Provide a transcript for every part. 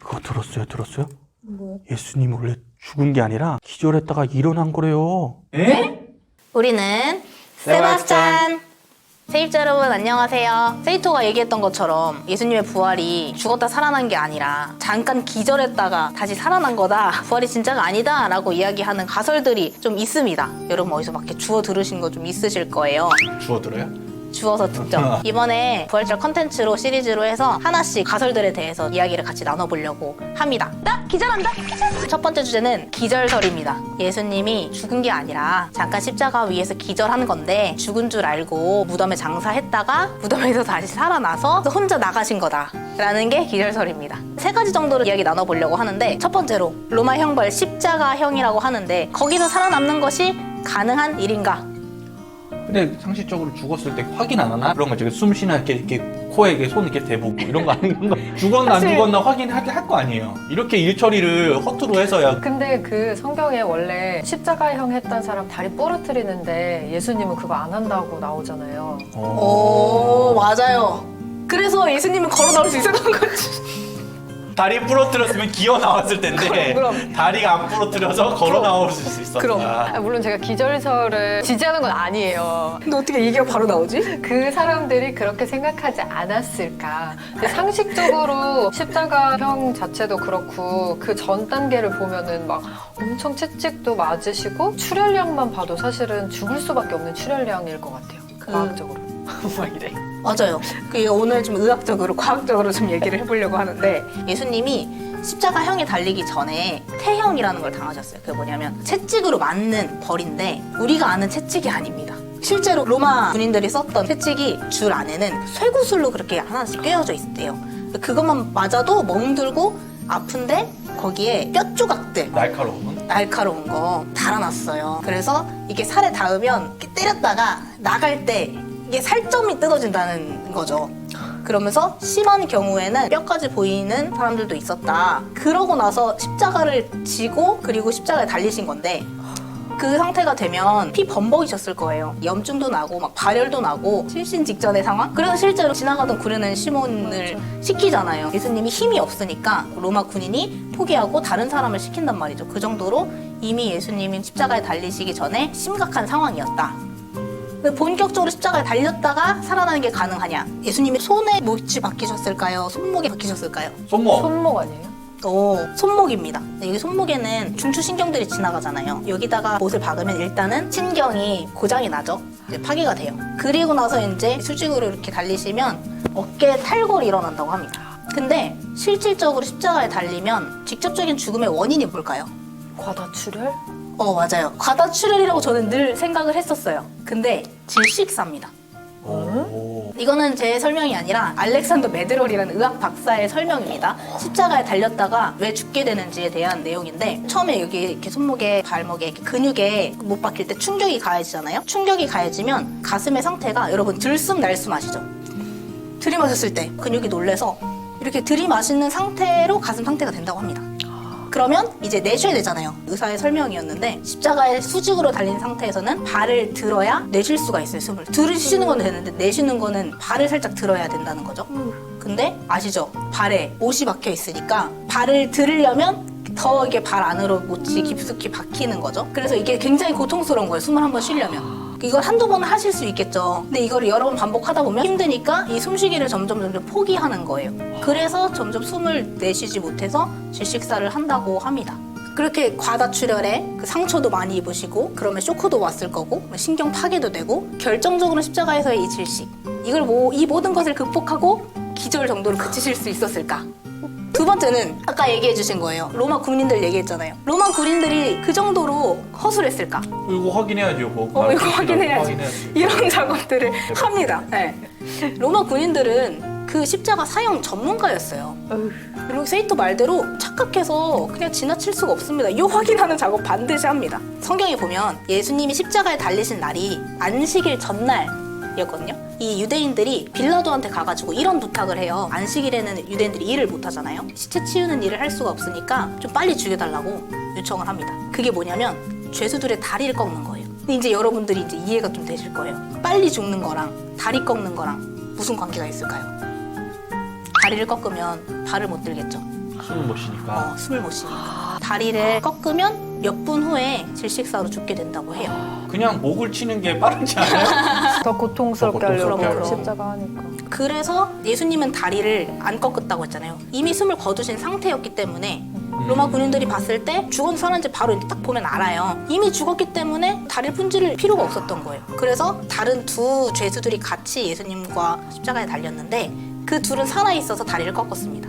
그거 들었어요? 뭐요? 예수님이 원래 죽은 게 아니라 기절했다가 일어난 거래요. 에? 우리는 세바스찬! 세입자 여러분 안녕하세요. 세이토가 얘기했던 것처럼 예수님의 부활이 죽었다 살아난 게 아니라 잠깐 기절했다가 다시 살아난 거다. 부활이 진짜가 아니다 라고 이야기하는 가설들이 좀 있습니다. 여러분 어디서 막 이렇게 주워 들으신 거 좀 있으실 거예요. 주워 들어요? 주워서 듣죠. 이번에 부활절 컨텐츠로 시리즈로 해서 하나씩 가설들에 대해서 이야기를 같이 나눠보려고 합니다. 나 기절한다! 기절! 첫 번째 주제는 기절설입니다. 예수님이 죽은 게 아니라 잠깐 십자가 위에서 기절한 건데 죽은 줄 알고 무덤에 장사했다가 무덤에서 다시 살아나서 혼자 나가신 거다 라는 게 기절설입니다. 세 가지 정도로 이야기 나눠보려고 하는데 첫 번째로 로마 형벌 십자가형이라고 하는데 거기서 살아남는 것이 가능한 일인가? 근데 상식적으로 죽었을 때 확인 안 하나? 그런 거죠. 숨 쉬나 이렇게 코에 이렇게 손 이렇게 대보고 이런 거 아닌 가 죽었나 안 죽었나 확인할 거 아니에요. 이렇게 일 처리를 허투루 해서야. 근데 그 성경에 원래 십자가형 했던 사람 다리 부러뜨리는데 예수님은 그거 안 한다고 나오잖아요. 오 맞아요. 그래서 예수님은 걸어 나올 수 있었던 거지. 다리 부러뜨렸으면 기어 나왔을 텐데 그럼. 다리가 안 부러뜨려서 걸어 나올 수 있었다. 그럼. 물론 제가 기절설을 지지하는 건 아니에요. 근데 어떻게 얘기가 바로 나오지? 그 사람들이 그렇게 생각하지 않았을까. 근데 상식적으로 십자가형 자체도 그렇고 그 전 단계를 보면은 막 엄청 채찍도 맞으시고 출혈량만 봐도 사실은 죽을 수밖에 없는 출혈량일 것 같아요. 과학적으로. 막 이래. 맞아요. 그 오늘 좀 의학적으로, 과학적으로 좀 얘기를 해보려고 하는데 예수님이 십자가형에 달리기 전에 태형이라는 걸 당하셨어요. 그게 뭐냐면 채찍으로 맞는 벌인데 우리가 아는 채찍이 아닙니다. 실제로 로마 군인들이 썼던 채찍이 줄 안에는 쇠구슬로 그렇게 하나씩 꿰어져 있대요. 그것만 맞아도 멍들고 아픈데 거기에 뼈 조각들 날카로운 거 달아놨어요. 그래서 이게 살에 닿으면 이렇게 때렸다가 나갈 때 이게 살점이 뜯어진다는 거죠. 그러면서 심한 경우에는 뼈까지 보이는 사람들도 있었다. 그러고 나서 십자가를 지고 그리고 십자가에 달리신 건데 그 상태가 되면 피 범벅이셨을 거예요. 염증도 나고 막 발열도 나고 실신 직전의 상황. 그래서 실제로 지나가던 구레는 시몬을 시키잖아요. 예수님이 힘이 없으니까 로마 군인이 포기하고 다른 사람을 시킨단 말이죠. 그 정도로 이미 예수님이 십자가에 달리시기 전에 심각한 상황이었다. 본격적으로 십자가에 달렸다가 살아나는 게 가능하냐? 예수님이 손에 못이 박히셨을까요? 손목에 박히셨을까요? 손목 아니에요? 손목입니다. 여기 손목에는 중추신경들이 지나가잖아요. 여기다가 못을 박으면 일단은 신경이 고장이 나죠. 이제 파괴가 돼요. 그리고 나서 이제 수직으로 이렇게 달리시면 어깨에 탈골이 일어난다고 합니다. 근데 실질적으로 십자가에 달리면 직접적인 죽음의 원인이 뭘까요? 과다출혈? 맞아요. 과다출혈이라고 저는 늘 생각을 했었어요. 근데 질식사입니다. 이거는 제 설명이 아니라 알렉산더 메드럴이라는 의학 박사의 설명입니다. 십자가에 달렸다가 왜 죽게 되는지에 대한 내용인데 처음에 여기 이렇게 손목에 발목에 이렇게 근육에 못 박힐 때 충격이 가해지잖아요. 충격이 가해지면 가슴의 상태가 여러분 들숨 날숨 아시죠? 들이마셨을 때 근육이 놀래서 이렇게 들이마시는 상태로 가슴 상태가 된다고 합니다. 그러면 이제 내쉬어야 되잖아요. 의사의 설명이었는데 십자가에 수직으로 달린 상태에서는 발을 들어야 내쉴 수가 있어요. 숨을 들이쉬는 건 되는데 내쉬는 거는 발을 살짝 들어야 된다는 거죠. 근데 아시죠? 발에 못이 박혀 있으니까 발을 들으려면 더 이게 발 안으로 못이 깊숙이 박히는 거죠. 그래서 이게 굉장히 고통스러운 거예요. 숨을 한번 쉬려면. 이걸 한두 번은 하실 수 있겠죠. 근데 이걸 여러 번 반복하다 보면 힘드니까 이 숨쉬기를 점점 포기하는 거예요. 그래서 점점 숨을 내쉬지 못해서 질식사를 한다고 합니다. 그렇게 과다출혈에 그 상처도 많이 입으시고 그러면 쇼크도 왔을 거고 신경 파괴도 되고 결정적으로 십자가에서의 이 질식 이걸 이 모든 것을 극복하고 기절 정도로 그치실 수 있었을까? 두 번째는 아까 얘기해 주신 거예요. 로마 군인들 얘기했잖아요. 로마 군인들이 그 정도로 허술했을까? 이거 확인해야죠. 이거 확인해야지. 이런 작업들을 합니다. 네. 로마 군인들은 그 십자가 사형 전문가였어요. 그리고 세이토 말대로 착각해서 그냥 지나칠 수가 없습니다. 이 확인하는 작업 반드시 합니다. 성경에 보면 예수님이 십자가에 달리신 날이 안식일 전날이었거든요. 이 유대인들이 빌라도한테 가가지고 이런 부탁을 해요. 안식일에는 유대인들이 일을 못 하잖아요. 시체 치우는 일을 할 수가 없으니까 좀 빨리 죽여달라고 요청을 합니다. 그게 뭐냐면 죄수들의 다리를 꺾는 거예요. 근데 이제 여러분들이 이제 이해가 좀 되실 거예요. 빨리 죽는 거랑 다리 꺾는 거랑 무슨 관계가 있을까요? 다리를 꺾으면 발을 못 들겠죠. 숨을 못 쉬니까. 숨을 못 쉬니까. 다리를 꺾으면 몇 분 후에 질식사로 죽게 된다고 해요. 그냥 목을 치는 게 빠르지 않아요? 더 고통스럽게 더 고통스럽게 하려고 하려고. 십자가 하니까. 그래서 예수님은 다리를 안 꺾었다고 했잖아요. 이미 숨을 거두신 상태였기 때문에 로마 군인들이 봤을 때 죽어서 살았는지 바로 이렇게 딱 보면 알아요. 이미 죽었기 때문에 다리를 분질 필요가 없었던 거예요. 그래서 다른 두 죄수들이 같이 예수님과 십자가에 달렸는데 그 둘은 살아있어서 다리를 꺾었습니다.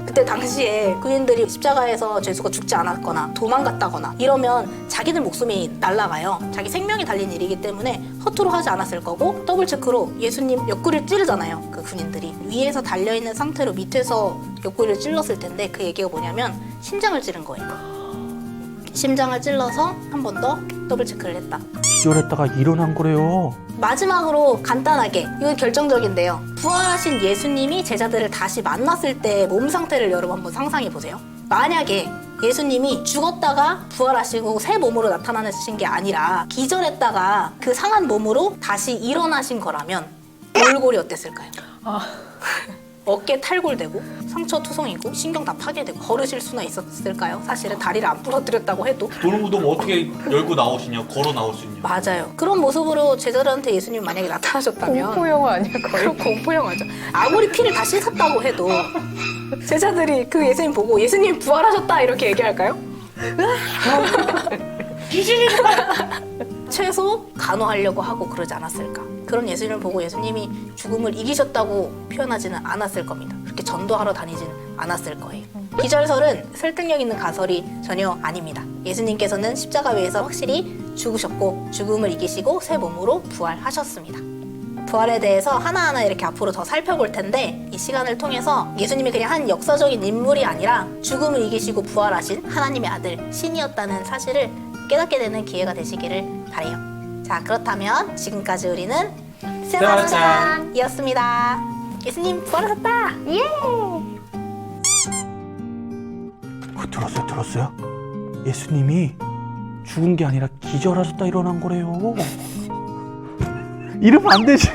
그때 당시에 군인들이 십자가에서 죄수가 죽지 않았거나 도망갔다거나 이러면 자기들 목숨이 날아가요. 자기 생명이 달린 일이기 때문에 허투루 하지 않았을 거고 더블 체크로 예수님 옆구리를 찌르잖아요. 그 군인들이 위에서 달려있는 상태로 밑에서 옆구리를 찔렀을 텐데 그 얘기가 뭐냐면 심장을 찌른 거예요. 심장을 찔러서 한 번 더 더블 체크를 했다. 기절했다가 일어난 거래요. 마지막으로 간단하게 이건 결정적인데요. 부활하신 예수님이 제자들을 다시 만났을 때 몸 상태를 여러분 한번 상상해 보세요. 만약에 예수님이 죽었다가 부활하시고 새 몸으로 나타나신 게 아니라 기절했다가 그 상한 몸으로 다시 일어나신 거라면 몰골이 어땠을까요? 어깨 탈골되고 상처 투성이고 신경 다 파괴되고 걸으실 수나 있었을까요? 사실은 다리를 안 부러뜨렸다고 해도. 돌무덤 어떻게 열고 나오시냐, 걸어 나올 수 있냐. 맞아요. 그런 모습으로 제자들한테 예수님 만약에 나타나셨다면 공포 영화 아니야 거의? 그럼 공포 영화죠. 아무리 피를 다 씻었다고 해도 제자들이 그 예수님 보고 예수님 부활하셨다 이렇게 얘기할까요? 최소 간호하려고 하고 그러지 않았을까. 그런 예수님을 보고 예수님이 죽음을 이기셨다고 표현하지는 않았을 겁니다. 그렇게 전도하러 다니지는 않았을 거예요. 기절설은 설득력 있는 가설이 전혀 아닙니다. 예수님께서는 십자가 위에서 확실히 죽으셨고 죽음을 이기시고 새 몸으로 부활하셨습니다. 부활에 대해서 하나하나 이렇게 앞으로 더 살펴볼 텐데 이 시간을 통해서 예수님이 그냥 한 역사적인 인물이 아니라 죽음을 이기시고 부활하신 하나님의 아들 신이었다는 사실을 깨닫게 되는 기회가 되시기를 바라요. 자, 그렇다면 지금까지 우리는 세바스찬이었습니다. 예수님 부활하셨다! 예! 들었어요? 예수님이 죽은 게 아니라 기절하셨다 일어난 거래요. 이러면 안 되지.